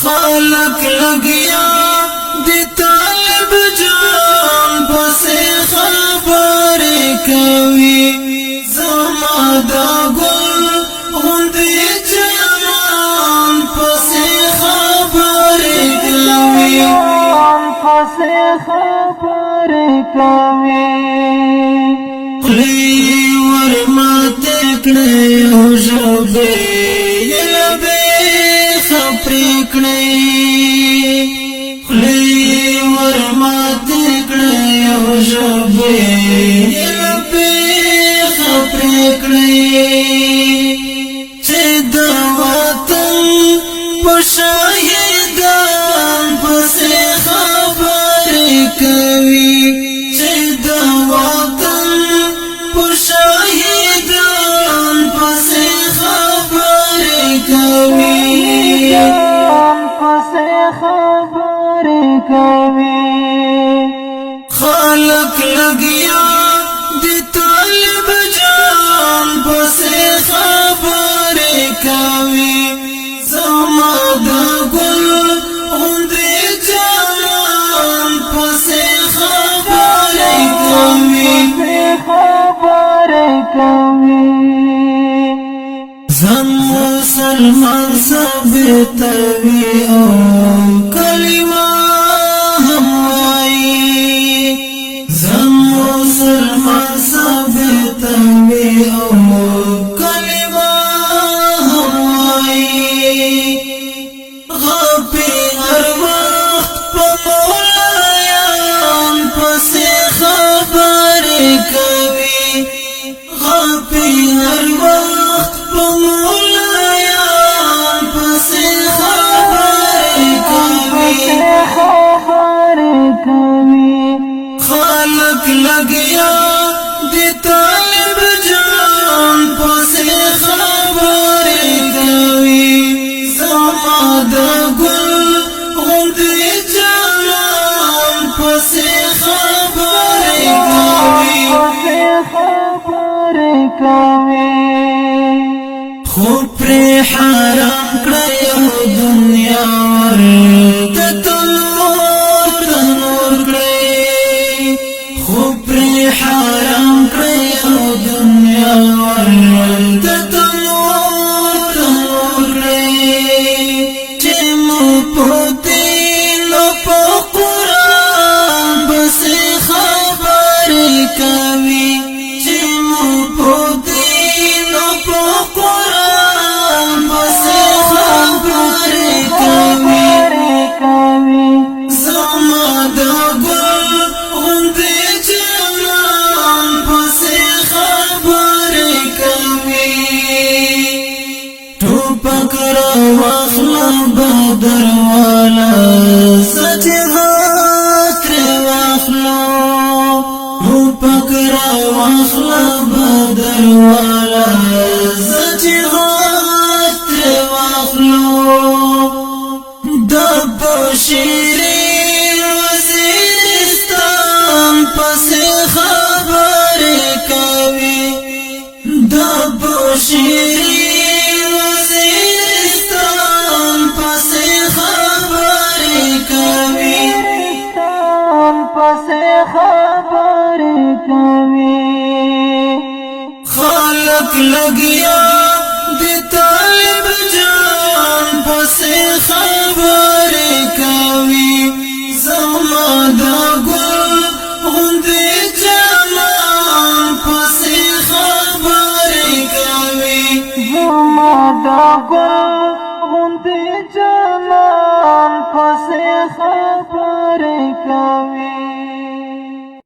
خلق لگیا دی طالب جان پسې خبرې کوي زما دا ګل غوندې جانان پسې خبرې کوي پسې خبرې کوي خلی ورماته کړې او ژبې یې لبې خپرې کړې خلی ورماته کړې او ژبې یې لبې خپرې کړې چې د وطن په شاهدان پسې خبرې کوي چې د وطن په شاهدان پسې خبرې کوي پسې خبرې کوي خلق لگیا دی طالب جان پسې خبرې کوي زما د ګل غوندې جانان پسې خبرې کوي زم مسلمان ثابتوي او کلمه هم وایي زم مسلمان ثابتوي او کلمه هم وایي غپي هر وخت په مولایان پسې خبرې کوي غپي هر وخت په مولایان پسې خبرې کوي خلق لگیا دی طالب جان پسې خبرې کوي زما د ګل غوندې جانان پسې خبرې کوي خو پرې حرام کړی او دنیا ورته تنور کړی خو پرې حرام کړی او دنیا ورته تنور کړی چې مو په دین او په قرآن پسې خبرې کوي چې مو په دین او په قرآن پسې خبرې کوي زما د ګل غوندې جانان پسې خبرې کوي ټوپک راواخله بدر والا سجهاد ترې واخله ټوپک راواخله بدر والا سجهاد ترې واخله د بشیر وزیرستان پسې خبرې کوي د بشیر وزیرستان پسې خبرې کوي خلق لگیا دی طالب جان پسې خبرې کوي زما د ګل غوندې جانان پسې خبرې کوي زما د ګل غوندې جانان پسې خبرې کوي